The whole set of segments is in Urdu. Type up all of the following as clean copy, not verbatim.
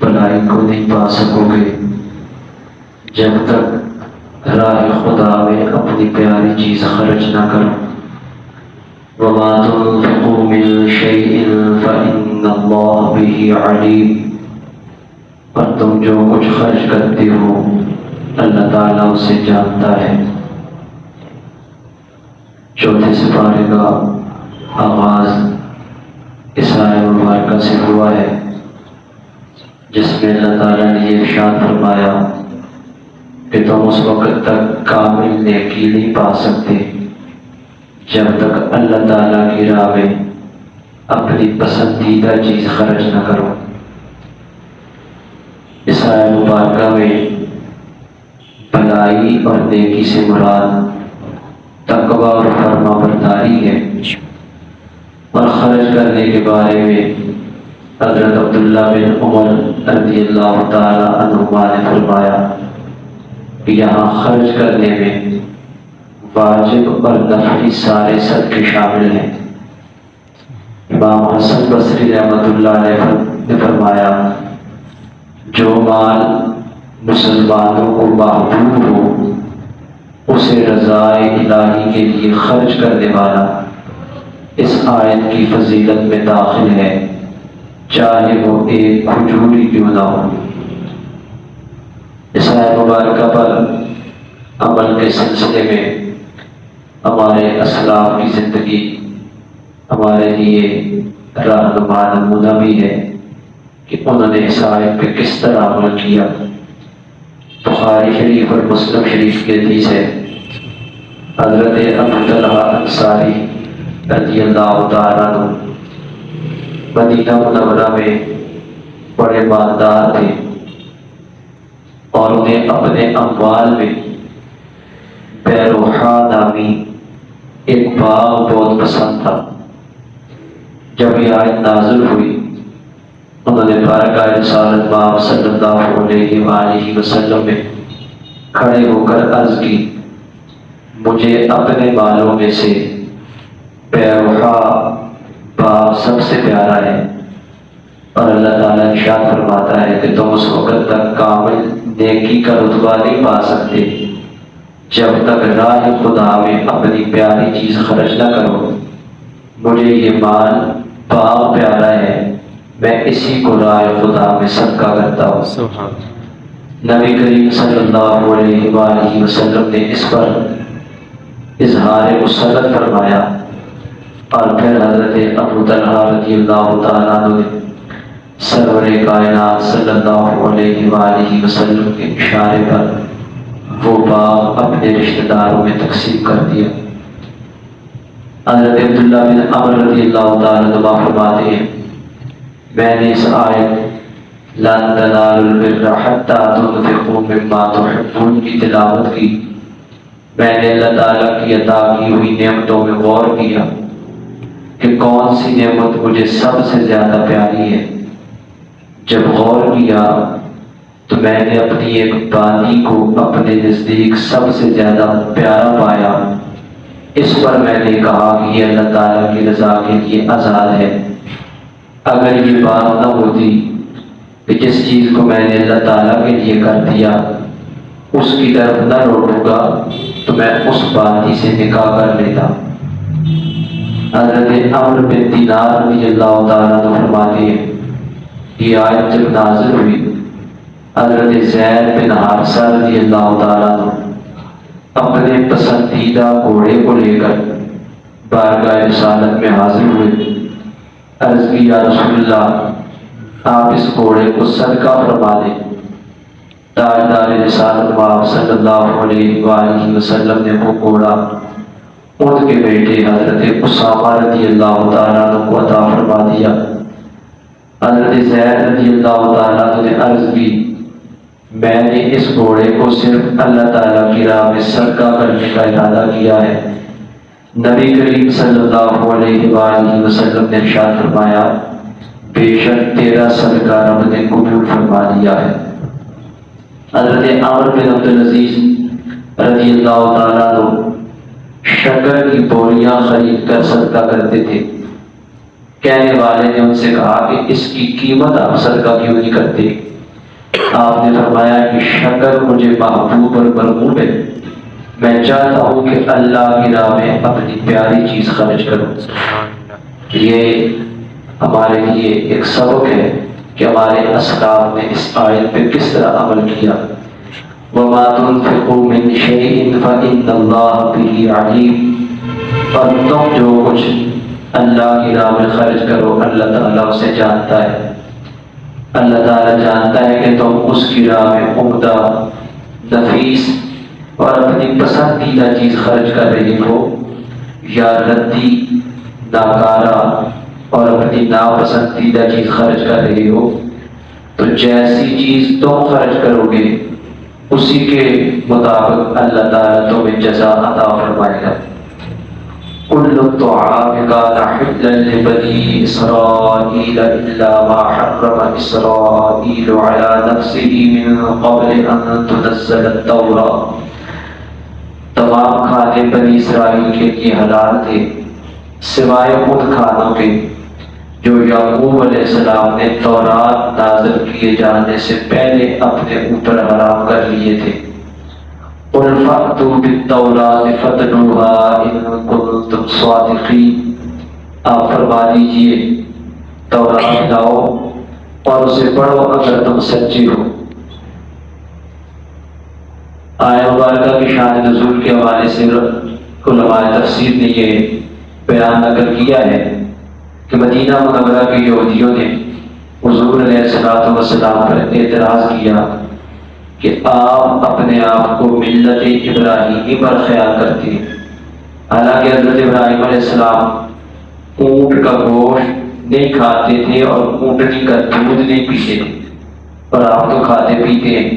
بھلائی کو نہیں پا سکو گے جب تک راہ خدا میں اپنی پیاری چیز خرچ نہ کرو۔ وما تنفقوا من شيء فإن الله به عليم، اور تم جو کچھ خرچ کرتے ہو اللہ تعالیٰ اسے جانتا ہے۔ چوتھے سپارے کا آغاز اس آیت مبارکہ سے ہوا ہے جس میں اللہ تعالیٰ نے یہ ارشاد فرمایا کہ تم اس وقت تک کامل نیکی نہیں پا سکتے جب تک اللہ تعالیٰ کی راہ میں اپنی پسندیدہ چیز خرچ نہ کرو۔ اس آیت مبارکہ میں بھلائی اور نیکی سے مراد تقویٰ اور فرما برداری ہے، اور خرچ کرنے کے بارے میں حضرت عبداللہ بن عمر رضی اللہ تعالی عنہما نے فرمایا کہ یہاں خرچ کرنے میں واجب اور نفلی سارے صدقے شامل ہیں۔ امام حسن بصری رحمۃ اللہ علیہ نے فرمایا جو مال مسلمانوں کو محبوب ہو اسے رضائے الہی کے لیے خرچ کرنے والا اس آیت کی فضیلت میں داخل ہے، چاہے وہ ایک کھجوری کیوں نہ ہو۔ اس آیت مبارکہ پر عمل کے سلسلے میں ہمارے اسلاف کی زندگی ہمارے لیے رہنما نمونہ بھی ہے کہ انہوں نے اس آیت پہ کس طرح عمل کیا۔ بخاری شریف اور مسلم شریف کی حدیث ہے، حضرت ابو طلحہ انصاری رضی اللہ تعالیٰ عنہ مدینہ منورہ میں بڑے مالدار تھے، اور انہیں اپنے اموال میں بیروحا نامی ایک باغ بہت پسند تھا۔ جب یہ آیت نازل ہوئی انہوں نے بارگاہ رسالت مآب صلی اللہ علیہ وآلہ وسلم میں کھڑے ہو کر عرض کی مجھے اپنے مالوں میں سے بیروحا باغ سب سے پیارا ہے، اور اللہ تعالیٰ ارشاد فرماتا ہے کہ تم اس وقت تک کامل نیکی کا رتبہ نہیں پا سکتے جب تک راہ خدا میں اپنی پیاری چیز خرچ نہ کرو۔ مجھے یہ مال باغ پیارا ہے، میں اسی کو راہ خدا میں صدقہ کرتا ہوں۔ نبی کریم صلی اللہ علیہ وآلہ وسلم نے اس پر اظہار مسرت فرمایا، اور پھر حضرت ابو طلحہ رضی اللہ تعالیٰ عنہ نے سرور کائنات صلی اللہ علیہ وآلہ وسلم کے اشارے پر وہ باغ اپنے رشتہ داروں میں تقسیم کر دیا۔ حضرت عبداللہ بن عمر رضی اللہ تعالیٰ عنہ فرماتے ہیں میں نے اس آیت لن تنالوا البر حتی تنفقوا مما تحبون کی تلاوت کی۔ میں نے اللہ تعالیٰ کی عطا کی ہوئی نعمتوں میں غور کیا کہ کون سی نعمت مجھے سب سے زیادہ پیاری ہے۔ جب غور کیا تو میں نے اپنی ایک بانی کو اپنے نزدیک سب سے زیادہ پیارا پایا۔ اس پر میں نے کہا کہ یہ اللہ تعالیٰ کی رضا کے لیے آزاد ہے۔ اگر یہ بات نہ ہوتی کہ جس چیز کو میں نے اللہ تعالیٰ کے لیے کر دیا اس کی طرف نہ لوٹوں گا تو میں اس بانی سے نکاح کر لیتا۔ حضرت عمرو بن دینار رضی اللہ تعالیٰ عنہ فرماتے ہیں یہ آیت جب نازل ہوئی حضرت زید بن حارثہ رضی اللہ تعالیٰ عنہ اپنے پسندیدہ گھوڑے کو لے کر بارگاہ رسالت میں حاضر ہوئے۔ عرض کی یا رسول اللہ آپ اس گھوڑے کو صدقہ فرما دیں۔ تاجدار رسالت مآب صلی اللہ علیہ وآلہ وسلم نے وہ گھوڑا ان کے بیٹے حضرت اسامہ رضی اللہ تعالیٰ عنہ کو عطا فرما دیا۔ حضرت زید رضی اللہ تعالیٰ عنہ نے عرض کی میں نے اس گھوڑے کو صرف اللہ تعالیٰ کی راہ میں صدقہ کرنے کا ارادہ کیا ہے۔ نبی کریم صلی اللہ علیہ وآلہ وسلم نے ارشاد فرمایا بے شک تیرا صدقہ رب نے قبول فرما لیا ہے۔ حضرت عمر بن عبدالعزیز رضی اللہ تعالیٰ عنہ شکر کی بوریاں خرید کر صدقہ کرتے تھے۔ کہنے والے نے ان سے کہا کہ اس کی قیمت آپ صدقہ کیوں نہیں کرتے؟ آپ نے فرمایا کہ شکر مجھے محبوب اور مرغوب ہے، میں چاہتا ہوں کہ اللہ کی راہ میں اپنی پیاری چیز خرچ کروں۔ یہ ہمارے لیے ایک سبق ہے کہ ہمارے اسلاف نے اس آیت پہ کس طرح عمل کیا۔ وَمَا تُنْفِقُوا مِنْ شَيْءٍ فَإِنَّ اللَّهَ بِهِ عَلِيمٌ، اور تم جو کچھ اللہ کی راہ میں خرچ کرو اللہ تعالیٰ اسے جانتا ہے۔ اللہ تعالیٰ جانتا ہے کہ تم اس کی راہ میں عمدہ، نفیس اور اپنی پسندیدہ چیز خرچ کر رہے ہو یا ردی، ناکارہ اور اپنی ناپسندیدہ چیز خرچ کر رہے ہو، تو جیسی چیز تم خرچ کرو گے اسی کے مطابق اللہ تعالیٰ تمہیں جزا عطا فرمائے گا۔ كل الطعام كان حلا لبني إسرائيل إلا ما حرم إسرائيل على نفسه من قبل أن تنزل التوراة، تمام کھانے بنی اسرائیل کے لیے حلال تھے سوائے ان کھانوں کے جو یعقوب علیہ السلام نے تورات نازل کیے جانے سے پہلے اپنے اوپر حرام کر لیے تھے۔ قُلْ فَأْتُوا بِالتَّوْرَاةِ فَاتْلُوهَا إِن كُنتُمْ صَادِقِينَ، آپ فرما دیجئے تورات لاؤ اور اسے پڑھو اگر تم سچے ہو۔ آیت مبارکہ کی شان نزول کے حوالے سے علماء تفسیر نے یہ بیان نقل کیا ہے کہ مدینہ منورہ کے یہودیوں نے حضور علیہ السلام پر اعتراض کیا کہ آپ اپنے آپ کو ملت ابراہیمی پر خیال کرتے ہیں، حالانکہ حضرت ابراہیم علیہ السلام اونٹ کا گوشت نہیں کھاتے تھے اور اونٹنی کا دودھ نہیں پیتے تھے، اور آپ تو کھاتے پیتے ہیں،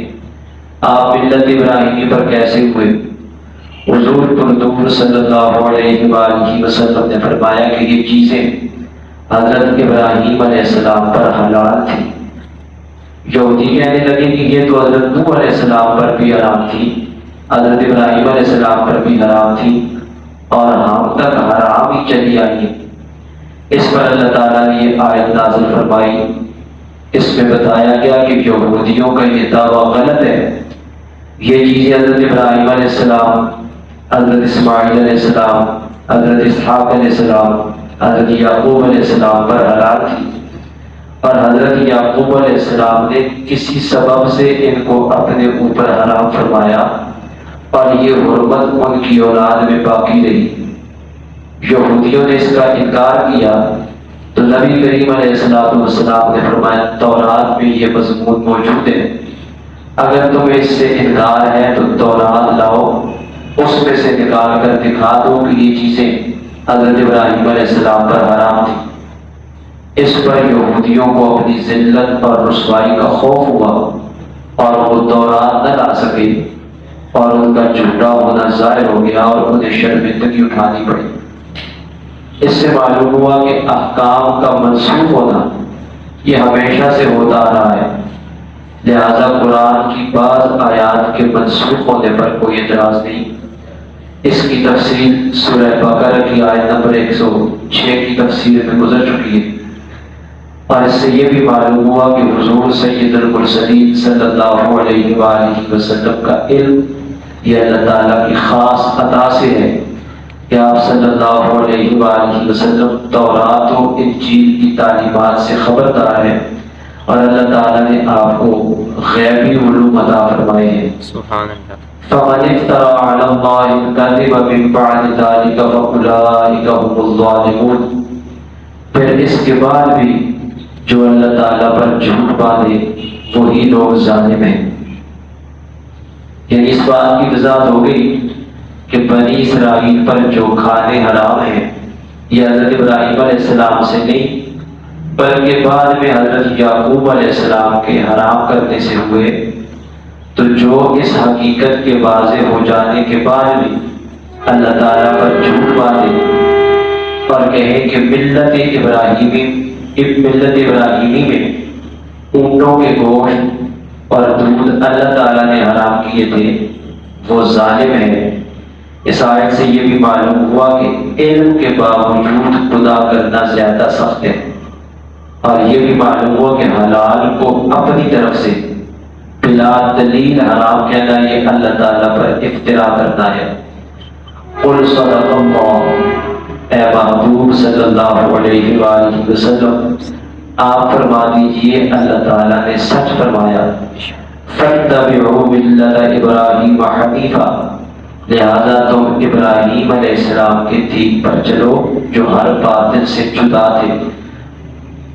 آپ ملت ابراہیمی پر کیسے ہوئے؟ حضور پردور صلی اللہ علیہ وآلہ وسلم نے فرمایا کہ یہ چیزیں حضرت ابراہیم علیہ السلام پر حلال تھی۔ یہودی کہنے لگے کہ یہ تو حضرت نوح علیہ السلام پر بھی حرام تھی، حضرت ابراہیم علیہ السلام پر بھی حرام تھی، اور ہم تک حرام ہی چلی آئی ہے۔ اس پر اللہ تعالیٰ نے یہ آیت نازل فرمائی، اس میں بتایا گیا کہ یہودیوں کا یہ دعویٰ غلط ہے، یہ چیزیں حضرت ابراہیم علیہ السلام، حضرت اسماعیل علیہ السلام، حضرت اسحاق علیہ السلام، حضرت یعقوب علیہ السلام پر حلال تھی، اور حضرت یعقوب علیہ السلام نے کسی سبب سے ان کو اپنے اوپر حرام فرمایا اور یہ حرمت ان کی اولاد میں باقی رہی۔ یہودیوں نے اس کا انکار کیا تو نبی کریم علیہ السلام نے فرمایا تورات میں یہ مضمون موجود ہے، اگر تمہیں اس سے انکار ہے تو تورات لاؤ، اس میں سے نکال کر دکھا دو کہ یہ چیزیں حضرت ابراہیم علیہ السلام پر حرام تھی۔ اس پر یہودیوں کو اپنی ذلت اور رسوائی کا خوف ہوا اور وہ تورات نہ لا سکے، اور ان کا جھوٹا ہونا ظاہر ہو گیا اور انہیں شرمندگی اٹھانی پڑی۔ اس سے معلوم ہوا کہ احکام کا منسوخ ہونا یہ ہمیشہ سے ہوتا آ رہا ہے، لہذا قرآن کی بعض آیات کے منسوخ ہونے پر کوئی اعتراض نہیں۔ اس کی تفصیل سورہ بقرہ کی آیت نمبر 106 کی تفسیر میں گزر چکی ہے، اور اس سے یہ بھی معلوم ہوا کہ حضور سید المرسلین صلی اللہ علیہ وآلہ وسلم کا علم یہ اللہ تعالیٰ کی خاص عطا سے ہے کہ آپ صلی اللہ علیہ وآلہ وسلم تورات و انجیل کی تعلیمات سے خبردار ہیں، اور اللہ تعالیٰ نے آپ کو غیبی علوم عطا فرمائے ہیں۔ سبحان اللہ۔ فَمَنِ افْتَرَىٰ عَلَى اللَّهِ الْكَذِبَ مِن بَعْدِ ذَٰلِكَ فَأُولَٰئِكَ هُمُ الظَّالِمُونَ، پھر اس کے بعد بھی جو اللہ تعالیٰ پر جھوٹ باندھے وہی لوگ ظالم ہیں۔ یعنی اس بات کی وضاحت ہو گئی کہ بنی اسرائیل پر جو کھانے حرام ہیں یہ حضرت ابراہیم علیہ السلام سے نہیں بلکہ بعد میں حضرت یعقوب علیہ السلام کے حرام کرنے سے ہوئے، تو جو اس حقیقت کے واضح ہو جانے کے بعد بھی اللہ تعالیٰ پر جھوٹ باندھے اور کہیں کہ ملت ابراہیمی میں اونٹوں کے گوشت اور دودھ اللہ تعالیٰ نے حرام کیے تھے، وہ ظالم ہے۔ اس آیت سے یہ بھی معلوم ہوا کہ علم کے باوجود خدا کرنا زیادہ سخت ہے، اور یہ بھی معلوم ہوا کہ حلال کو اپنی طرف سے بلا دلیل حرام کہنا یہ اللہ تعالیٰ پر افترا کرنا ہے۔ قل صدق اللہ، اے محبوب صلی اللہ علیہ وآلہ وسلم آپ فرما دیجئے اللہ تعالیٰ نے سچ فرمایا۔ فاتبعوا ملت ابراہیم حنیفا، لہذا تم ابراہیم علیہ السلام کے دین پر چلو جو ہر باطل سے جدا تھے۔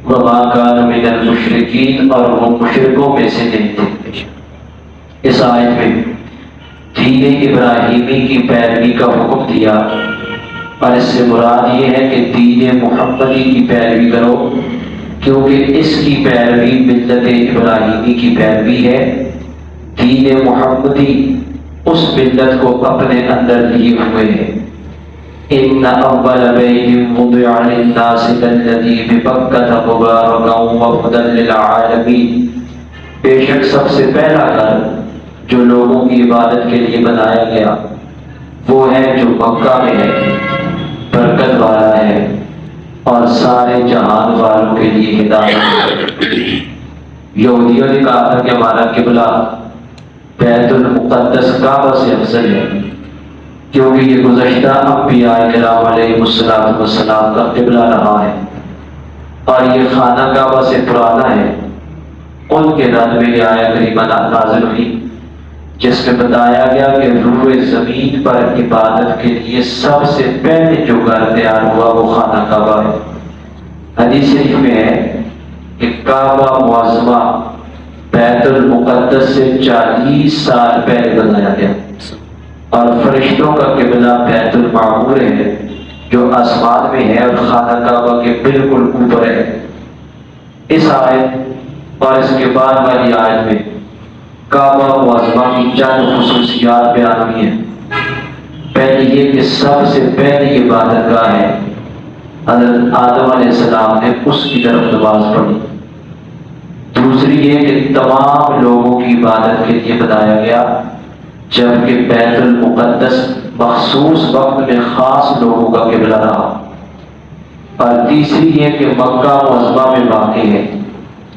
وما کان من المشرکین، اور وہ مشرکوں میں سے نہیں تھے۔ اس آیت میں دین ابراہیمی کی پیروی کا حکم دیا، اور اس سے مراد یہ ہے کہ دین محمدی کی پیروی کرو، کیونکہ اس کی پیروی ملت ابراہیمی کی پیروی ہے۔ دین محمدی اس ملت کو اپنے اندر لیے ہوئے ہیں۔ ان اول بیت وضع للناس الذی ببکۃ مبارکا وہدی للعالمین، بے شک سب سے پہلا گھر جو لوگوں کی عبادت کے لیے بنایا گیا وہ ہے جو مکہ میں ہے، برکت والا ہے اور سارے جہان والوں کے لیے ہدایت۔ یہودیوں نے کہا تھا کہ ہمارا قبلہ بیت المقدس کعبہ سے افضل ہے، کیونکہ یہ گزشتہ انبیاء کرام علیہ السلام کا قبلہ رہا ہے اور یہ خانہ کعبہ سے پرانا ہے۔ ان کے رد میں یہ آیت کریمہ نازل ہوئی جس میں بتایا گیا کہ روئے زمین پر عبادت کے لیے سب سے پہلے جو گھر تیار ہوا وہ خانہ کعبہ ہے۔ حدیث شریف میں ہے کہ کعبہ معظمہ بیت المقدس سے 40 سال پہلے بنایا گیا، اور فرشتوں کا قبلہ بیت المعمور ہے جو آسمان میں ہے اور خانہ کعبہ کے بالکل اوپر ہے۔ اس آیت اور اس کے بعد والی آیت میں کعبہ معظمہ کی چند خصوصیات بیان ہوئی ہیں۔ پہلی یہ کہ سب سے پہلی عبادت گاہ ہے، حضرت آدم علیہ السلام نے اس کی طرف نماز پڑھی۔ دوسری یہ کہ تمام لوگوں کی عبادت کے لیے بنایا گیا، جبکہ بیت المقدس مخصوص وقت میں خاص لوگوں کا قبلہ رہا۔ اور تیسری یہ کہ مکہ معظمہ میں واقع ہے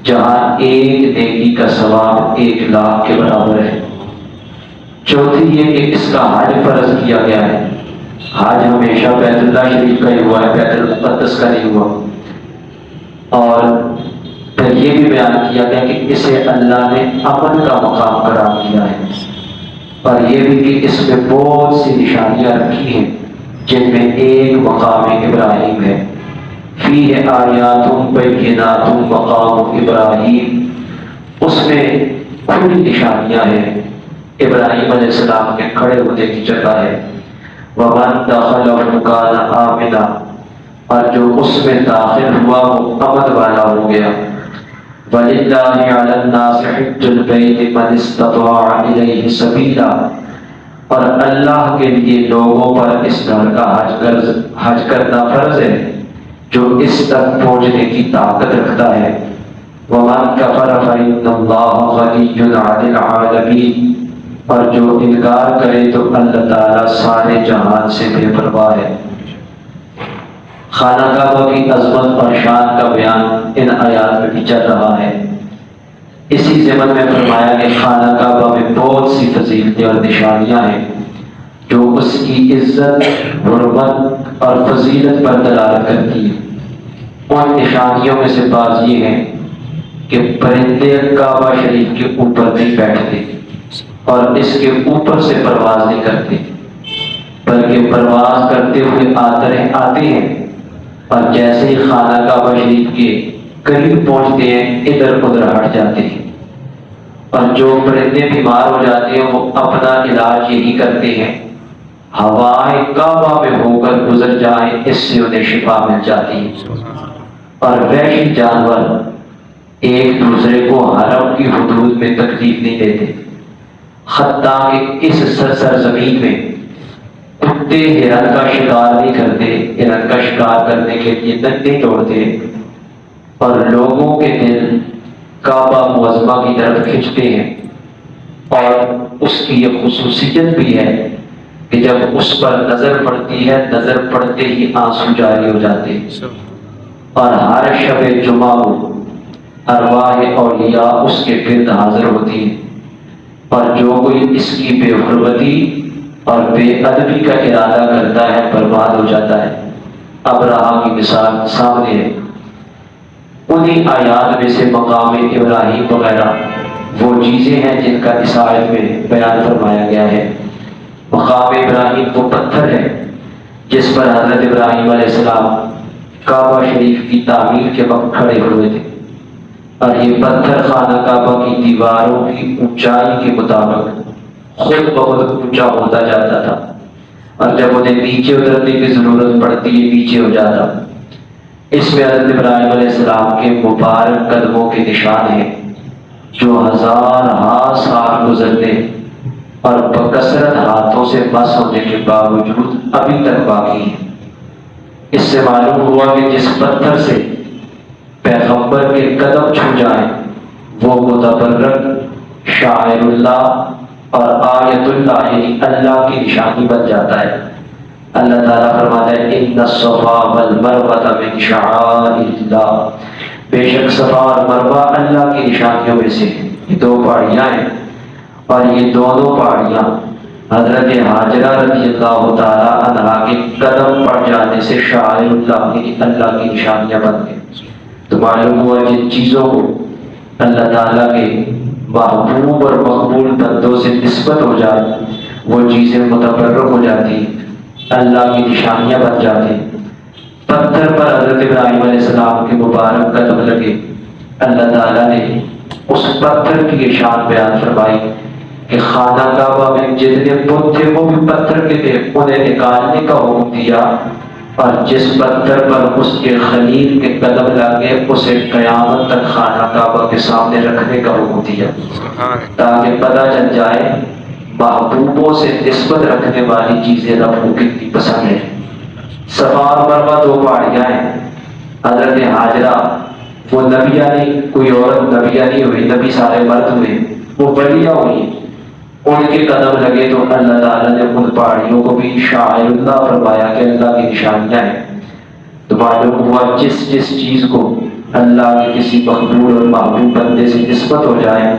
جہاں ایک نیکی کا ثواب 1,00,000 کے برابر ہے۔ چوتھی یہ کہ اس کا حج فرض کیا گیا ہے۔ حج ہمیشہ بیت اللہ شریف کا ہی ہوا ہے، بیت المقدس کا نہیں ہوا۔ اور پھر یہ بھی بیان کیا گیا کہ اسے اللہ نے امن کا مقام قرار دیا ہے، اور یہ بھی کہ اس میں بہت سی نشانیاں رکھی ہیں جن میں ایک مقام ابراہیم ہے۔ فیہ آیات بینات مقام ابراہیم، اس میں کھلی نشانیاں ہیں، ابراہیم علیہ السلام کے کھڑے ہونے کی جگہ ہے۔ ومن دخلہ کان آمنا، اور جو اس میں داخل ہوا وہ امن والا ہو گیا۔ وَلِلَّهِ عَلَى النَّاسِ حِجُّ الْبَيْتِ مَنِ اسْتَطَاعَ إِلَيْهِ سَبِيلًا، اور اللہ کے لیے لوگوں پر اس گھر کا حج کرنا فرض ہے جو اس تک پہنچنے کی طاقت رکھتا ہے۔ وَمَنْ كَفَرَ فَإِنَّ اللَّهَ غَنِيٌّ عَنِ الْعَالَمِينَ، اور جو انکار کرے تو اللہ تعالیٰ سارے جہان سے بے پرواہ ہے۔ خانہ کعبہ کی عظمت اور شان کا بیان ان آیات میں بھی چل رہا ہے۔ اسی ضمن میں فرمایا کہ خانہ کعبہ میں بہت سی فضیلتیں اور نشانیاں ہیں جو اس کی عزت، حرمت اور فضیلت پر دلالت کرتی ہیں۔ ان نشانیوں میں سے بعض یہ ہیں کہ پرندے کعبہ شریف کے اوپر نہیں بیٹھتے اور اس کے اوپر سے پرواز نہیں کرتے، بلکہ پرواز کرتے ہوئے آتے ہیں اور جیسے ہی خانہ کعبہ شریف کے قریب پہنچتے ہیں ادھر ادھر ہٹ جاتے ہیں۔ اور جو پرندے بیمار ہو جاتے ہیں وہ اپنا علاج یہی کرتے ہیں، ہوائیں کعبہ میں ہو کر گزر جائیں، اس سے انہیں شفا مل جاتی ہے۔ اور وحشی جانور ایک دوسرے کو حرم کی حدود میں تکلیف نہیں دیتے، حتیٰ کہ اس سرزمین میں کتے ہرن کا شکار نہیں کرتے، ہرن کا شکار کرنے کے لیے نہیں توڑتے، اور لوگوں کے دل کعبہ معظمہ کی طرف کھنچتے ہیں۔ اور اس کی یہ خصوصیت بھی ہے کہ جب اس پر نظر پڑتی ہے نظر پڑتے ہی آنسو جاری ہو جاتے ہیں، اور ہر شب جمعہ کو ارواح اولیاء اس کے گرد حاضر ہوتی ہیں اور جو کوئی اس کی بے حرمتی اور بے ادبی کا ارادہ کرتا ہے برباد ہو جاتا ہے۔ ابرہہ کی مثال سامنے ہے۔ انہی آیات میں سے مقام ابراہیم وغیرہ وہ چیزیں ہیں جن کا اس آیت میں بیان فرمایا گیا ہے۔ مقام ابراہیم وہ پتھر ہے جس پر حضرت ابراہیم علیہ السلام کعبہ شریف کی تعمیر کے وقت کھڑے ہوئے تھے، اور یہ پتھر خانہ کعبہ کی دیواروں کی اونچائی کے مطابق خود بخود اونچا ہوتا جاتا تھا، اور جب انہیں نیچے اترنے کی ضرورت پڑتی ہے نیچے ہو جاتا۔ اس میں حضرت ابراہیم علیہ السلام کے مبارک قدموں کے نشان ہیں جو ہزارہا سال گزرنے اور بکثرت ہاتھوں سے مس ہونے کے باوجود ابھی تک باقی ہیں۔ اس سے معلوم ہوا کہ جس پتھر سے پیغمبر کے قدم چھو جائیں وہ متبرک شاعر اللہ اور آیت اللہ یعنی اللہ کی نشانی بن جاتا ہے۔ اللہ تعالیٰ فرماتا ہے ان الصفا والمروہ من شعائر اللہ، بے شک صفا اور مروہ اللہ کی نشانیوں میں سے ہیں۔ یہ دو پہاڑیاں ہیں، اور یہ دونوں پہاڑیاں حضرت حاجرہ رضی اللہ تعالیٰ عنہا کے قدم پڑ جانے سے شاعر اللہ یعنی اللہ کی نشانیاں بن گئی۔ تو معلوم ہوا جن چیزوں کو اللہ تعالیٰ کے محبوب اور مقبول بندوں سے نسبت ہو جائے وہ چیزیں متبرک ہو جاتی ہیں، اللہ کی نشانیاں بن جاتی ہیں۔ پتھر پر حضرت ابراہیم علیہ السلام کے مبارک قدم لگے، اللہ تعالیٰ نے اس پتھر کی شان بیان فرمائی کہ خانہ کعبہ میں جتنے بت تھے وہ بھی پتھر کے تھے، انہیں نکالنے کا حکم دیا، اور جس پتھر پر اس کے خلیل کے قدم لگے اسے قیامت تک خانہ کعبہ کے سامنے رکھنے کا حکم دیا، تاکہ پتہ چل جائے محبوبوں سے نسبت رکھنے والی چیزیں رب کو کتنی پسند ہے۔ صفا اور مروہ دو پہاڑیاں ہیں۔ حضرت حاجرہ وہ نبیہ نہیں، کوئی عورت نبیہ نہیں ہوئی، نبی سارے مرد ہوئے، وہ ولیہ ہوئی، ان کے قدم لگے تو اللہ تعالیٰ نے ان پہاڑیوں کو بھی شاعر اللہ فرمایا کہ اللہ کی نشانیاں ہیں۔ تو معلوم ہوا جس چیز کو اللہ کے کسی مقبول اور محبوب بندے سے نسبت ہو جائے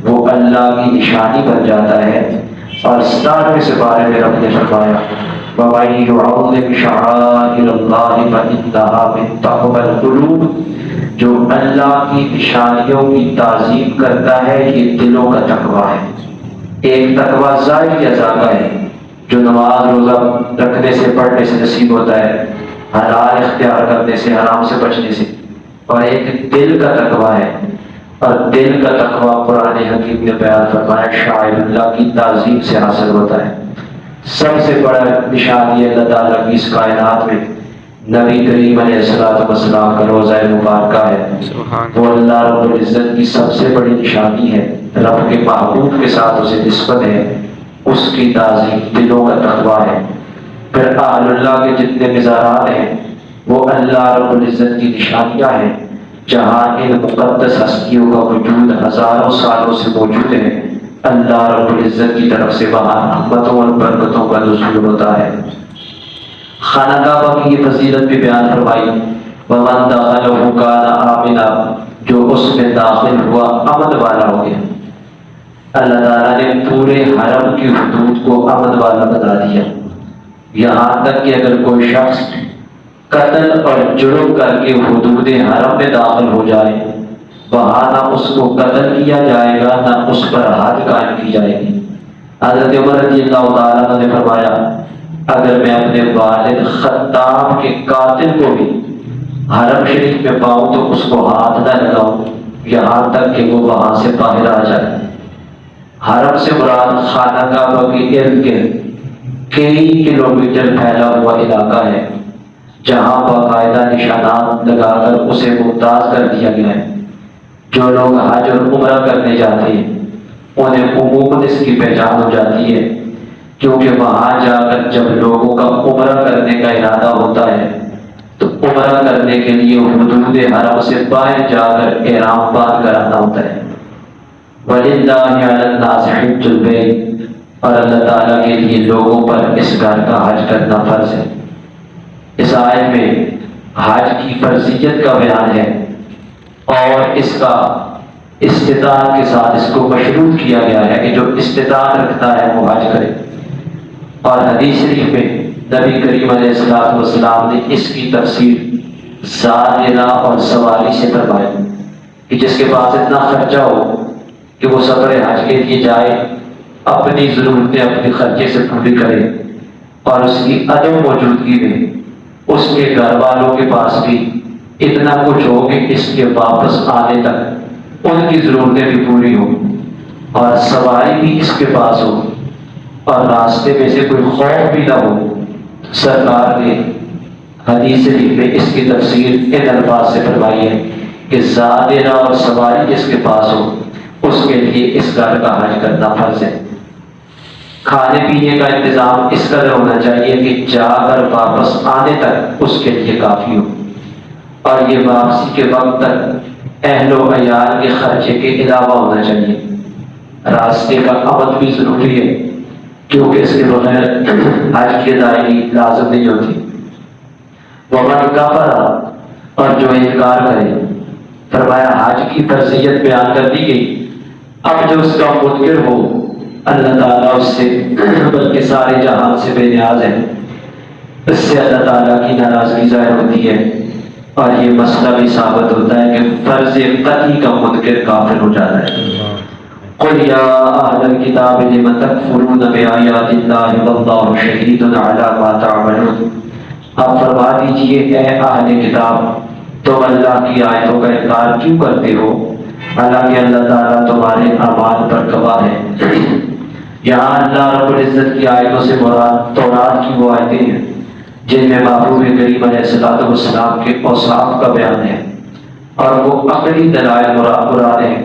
وہ اللہ کی نشانی بن جاتا ہے۔ اور 67ویں سپارے میں رب نے فرمایا وَمَن يُعَظِّمْ شَعَائِرَ اللَّهِ فَإِنَّهَا مِن تَقْوَى الْقُلُوبِ، جو اللہ کی نشانیوں کی تعظیم کرتا ہے یہ دلوں کا تقویٰ ہے۔ ایک تقویٰ ظاہر یا ذاکہ ہے جو نماز روزہ رکھنے سے پڑھنے سے نصیب ہوتا ہے، حلال اختیار کرنے سے حرام سے بچنے سے، اور ایک دل کا تقویٰ ہے، اور دل کا تقویٰ قرآن حکیم نے بیان فرمایا شاعر اللہ کی تعظیم سے حاصل ہوتا ہے۔ سب سے بڑا نشانی اللہ تعالیٰ کی اس کائنات میں نبی کریم علیہ السلام کا روضہ مبارکہ ہے، وہ اللہ رب العزت کی سب سے بڑی نشانی ہے، رب کے محبوب کے ساتھ اسے نسبت ہے، اس کی تعظیم دلوں کا تقویٰ ہے۔ پھر اہل اللہ کے جتنے مزارات ہیں وہ اللہ رب العزت کی نشانیاں ہیں، جہاں ان مقدس ہستیوں کا وجود ہزاروں سالوں سے موجود ہے، اللہ رب العزت کی طرف سے وہاں رحمتوں اور برکتوں کا نزول ہوتا ہے۔ خانہ کعبہ کی یہ فضیلت بھی بیان فرمائی وَمَن دَخَلَهُ كَانَ آمِنًا، جو اس میں داخل ہوا امن والا ہو گیا۔ اللہ تعالیٰ نے پورے حرم کی حدود کو امن والا بتا دیا، یہاں تک کہ اگر کوئی شخص قتل اور جرم کر کے حدود حرم میں داخل ہو جائے وہاں نہ اس کو قتل کیا جائے گا نہ اس پر حد قائم کی جائے گی۔ حضرت عمر رضی اللہ تعالیٰ نے فرمایا اگر میں اپنے والد خطاب کے قاتل کو بھی حرم شریف میں پاؤں تو اس کو ہاتھ نہ لگاؤں یہاں تک کہ وہ وہاں سے باہر آ جائے۔ حرم سے مراد خانہ کعبہ کے ارد گرد کئی کلومیٹر پھیلا ہوا علاقہ ہے جہاں باقاعدہ نشانات لگا کر اسے ممتاز کر دیا گیا ہے۔ جو لوگ حج اور عمرہ کرنے جاتے ہیں انہیں عموماً اس کی پہچان ہو جاتی ہے، کیونکہ وہاں جا کر جب لوگوں کا عمرہ کرنے کا ارادہ ہوتا ہے تو عمرہ کرنے کے لیے حدود حرم سے باہر جا کر احرام باندھ کر آنا ہوتا ہے۔ وَلِلَّهِ عَلَى النَّاسِ حِجُّ الْبَيْتِ، اور اللہ تعالیٰ کے لیے لوگوں پر اس گھر کا حج کرنا فرض ہے۔ اس آیت میں حج کی فرضیت کا بیان ہے اور اس کا استطاعت کے ساتھ اس کو مشروط کیا گیا ہے کہ جو استطاعت رکھتا ہے وہ حج کرے۔ اور حدیث شریف میں نبی کریم علیہ السلام نے اس کی تفسیر زائرہ اور سواری سے فرمائی کہ جس کے پاس اتنا خرچہ ہو کہ وہ سفر حج کے لیے جائے، اپنی ضرورتیں اپنے خرچے سے پوری کرے، اور اس کی عدم موجودگی میں اس کے گھر والوں کے پاس بھی اتنا کچھ ہو کہ اس کے واپس آنے تک ان کی ضرورتیں بھی پوری ہوں، اور سواری بھی اس کے پاس ہو، اور راستے میں سے کوئی خوف بھی نہ ہو۔ سرکار نے حدیث شریف میں اس کی تفسیر ان الفاظ سے فرمائی ہے کہ زادرہ اور سواری جس کے پاس ہو اس کے لیے اس گھر کا حج کرنا فرض ہے۔ کھانے پینے کا انتظام اس قدر ہونا چاہیے کہ جا کر واپس آنے تک اس کے لیے کافی ہو، اور یہ واپسی کے وقت تک اہل و عیال کے خرچے کے علاوہ ہونا چاہیے۔ راستے کا امن بھی ضروری ہے کیونکہ اس کے بغیر حج کی ادائیگی لازم نہیں ہوتی۔ ومن کفر، اور جو انکار کرے، فرمایا حج کی فرضیت بیان کر دی گئی، اب جو اس کا منکر ہو اللہ تعالیٰ اس سے بلکہ سارے جہان سے بے نیاز ہے، اس سے اللہ تعالیٰ کی ناراضگی ظاہر ہوتی ہے، اور یہ مسئلہ بھی ثابت ہوتا ہے کہ فرض قطعی کا منکر کافر ہو جاتا ہے۔ قل یا اہل الکتاب لم تکفرون بآیات اللہ واللہ شہید علی ما تعملون، آپ فرما دیجئے اے اہل کتاب تم اللہ کی آیتوں کا انکار کیوں کرتے ہو حالانکہ اللہ تعالیٰ تمہارے اعمال پر گواہ ہے۔ یہاں اللہ رب العزت کی آیتوں سے مراد تورات کی وہ آیتیں ہیں جن میں محبوب کریم علیہ السلام کے اوصاف کا بیان ہے، اور وہ عقلی دلائل مراد ہیں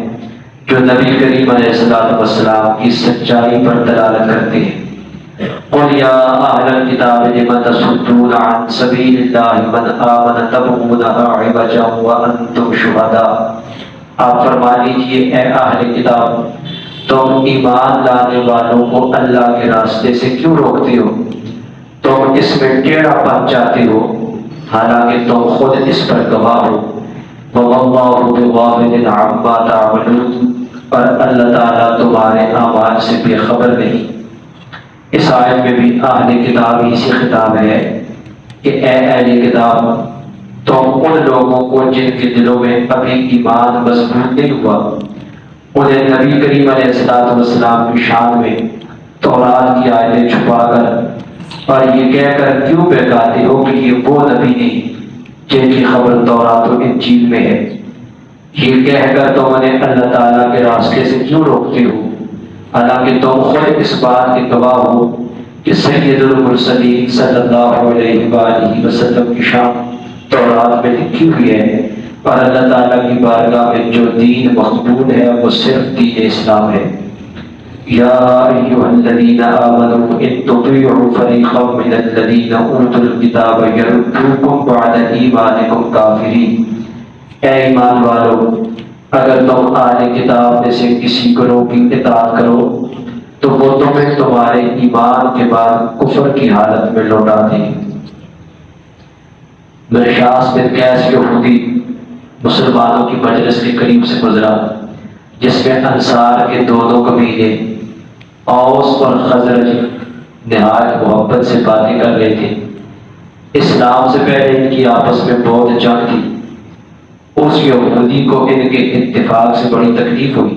جو نبی کریم علیہ السلام کی سچائی پر دلالت کرتے ہیں۔ قل یا اہل الکتاب لم تصدون عن سبیل اللہ من آمن تبغونها عوجا وانتم شہداء، آپ فرما دیجئے اے اہل کتاب تم ایمان لانے والوں کو اللہ کے راستے سے کیوں روکتے ہو، تم اس میں ٹیڑھا پن چاہتے ہو حالانکہ تم خود اس پر گواہ ہو۔ وَوَاللَّهُ بِغَافِلٍ عَمَّا تَعْمَلُونَ، اور اللہ تعالیٰ تمہارے اعمال سے بے خبر نہیں۔ اس آیت میں بھی اہل کتاب ہی سے خطاب ہے کہ اے اہل کتاب تم ان لوگوں کو جن کے دلوں میں ابھی ایمان مضبوط نہیں ہوا انہیں نبی کریم علیہ السلام کی شان میں تورات کی آیتیں چھپا کر اور یہ کہہ کر کیوں بہکاتے ہو کہ یہ وہ نبی نہیں جن کی خبر تورات و انجیل میں ہے، یہ کہہ کر تم انہیں اللہ تعالیٰ کے راستے سے کیوں روکتے ہو حالانکہ تم خود اس بات کے گواہ ہو کہ سید المرسلین صلی اللہ علیہ وآلہ وسلم کی شان تورات میں لکھی ہوئی ہے، اور اللہ تعالیٰ کی بارگاہ میں جو دین مقبول ہے وہ صرف دین اسلام ہے۔ یا ایھا الذین آمنوا ان تطیعوا فریقا من الذین اوتوا الکتاب یردوکم بعد ایمانکم کافرین، اے ایمان والو اگر تم اہل کتاب میں سے کسی گروہ کی اطاعت کرو تو وہ تمہیں تمہارے ایمان کے بعد کفر کی حالت میں لوٹا دیں گے۔ مرشاس بن قیس یہودی مسلمانوں کی مجلس کے قریب سے گزرا جس میں انصار کے دونوں قبیلے اوس اور خزرج نہایت محبت سے باتیں کر رہے تھے۔ اسلام سے پہلے ان کی آپس میں بہت جنگ تھی۔ اس یہودی کو ان کے اتفاق سے بڑی تکلیف ہوئی۔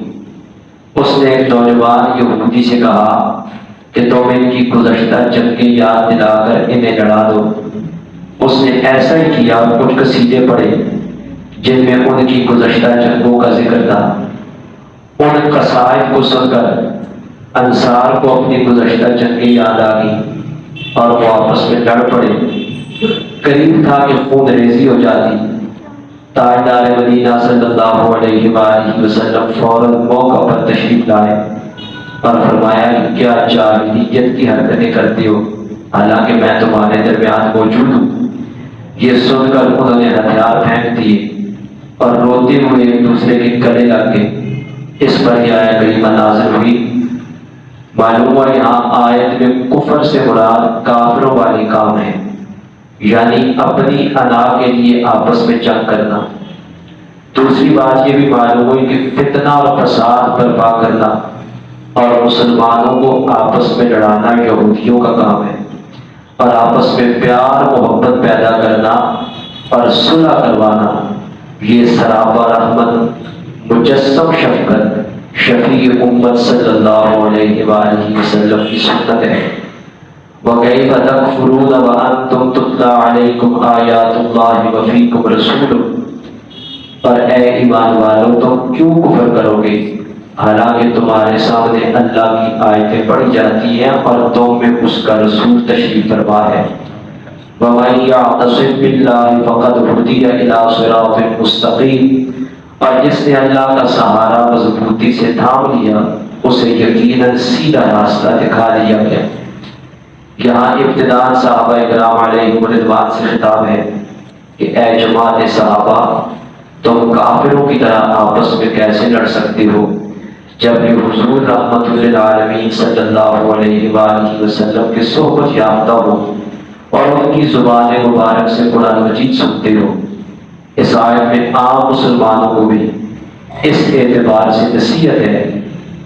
اس نے ایک نوجوان یہودی سے کہا کہ تم ان کی گزشتہ جنگیں یاد دلا کر انہیں لڑا دو۔ اس نے ایسا ہی کیا، کچھ قصیدے پڑھے جن میں ان کی گزشتہ جنگوں کا ذکر تھا۔ ان قصائد کو سن کر انصار کو اپنی گزشتہ جنگیں یاد آ گئی اور وہ آپس میں لڑ پڑے۔ قریب تھا کہ خون ریزی ہو جاتی۔ تاجدار مدینہ صلی اللہ علیہ وآلہ وسلم فوراً موقع پر تشریف لائے اور فرمایا کہ کیا جاہلیت کی حرکتیں کرتے ہو حالانکہ میں تمہارے درمیان موجود ہوں۔ یہ سن کر انہوں نے ہتھیار پھینک دیے اور روتے ہوئے ایک دوسرے کے گلے لگ گئے۔ اس پر یہ آیت کریمہ نازل ہوئی۔ معلوم ہوا یہاں آیت میں کفر سے مراد کافروں والی کام ہے، یعنی اپنی انا کے لیے آپس میں جنگ کرنا۔ دوسری بات یہ بھی معلوم ہوئی کہ فتنہ اور فساد برپا کرنا اور مسلمانوں کو آپس میں لڑانا یہودیوں کا کام ہے، اور آپس میں پیار محبت پیدا کرنا اور صلح کروانا یہ سراپا رحمت مجسم شفقت شفیع امت صلی اللہ علیہ وآلہ وسلم کی سنت ہے۔ وَكَيْفَ تَكْفُرُونَ وَأَنْتُمْ تُتْلَىٰ عَلَيْكُمْ آيَاتُ اللَّهِ وَفِيكُمْ رَسُولُهُ، اور اے ایمان والو تم کیوں کفر کرو گے حالانکہ تمہارے سامنے اللہ کی آیتیں پڑھی جاتی ہیں اور تم میں اس کا رسول تشریف فرما ہے۔ وَمَن يَعْتَصِم بِاللَّهِ فَقَدْ هُدِيَ إِلَىٰ صِرَاطٍ مُّسْتَقِيمٍ، اور جس نے اللہ کا سہارا مضبوطی سے تھام لیا اسے یقیناً سیدھا راستہ دکھا دیا گیا۔ یہاں ابتداءً صحابہ کرام علیہم رضوان سے خطاب ہے کہ اے جماعت صحابہ، تم کافروں کی طرح آپس میں کیسے لڑ سکتے ہو جب یہ حضور رحمت للعالمین صلی اللہ علیہ وآلہ وسلم کے صحبت یافتہ ہو اور ان کی زبان مبارک سے قرآن مجید سنتے ہو۔ اس آیت میں عام مسلمانوں کو بھی اس اعتبار سے نصیحت ہے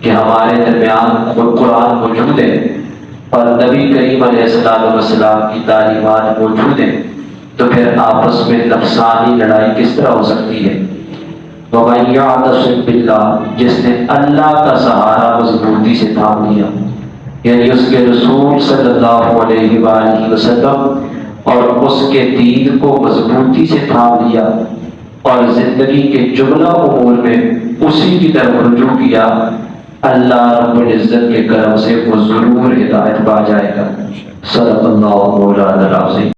کہ ہمارے درمیان قرآن موجود ہے اور نبی کریم علیہ السلام کی تعلیمات موجود ہیں، تو پھر آپس میں نفسانی لڑائی کس طرح ہو سکتی ہے؟ وَمَن يَعْتَصِم بِاللَّهِ، جس نے اللہ کا سہارا مضبوطی سے تھام لیا، یعنی اس کے رسول صلی اللہ علیہ وآلہ وسلم اور اس کے دین کو مضبوطی سے تھام لیا اور زندگی کے جملہ امور میں اسی کی طرف رجوع کیا، اللہ رب العزت کے کرم سے وہ ضرور ہدایت پا جائے گا۔ صدق اللہ مولانا العظیم۔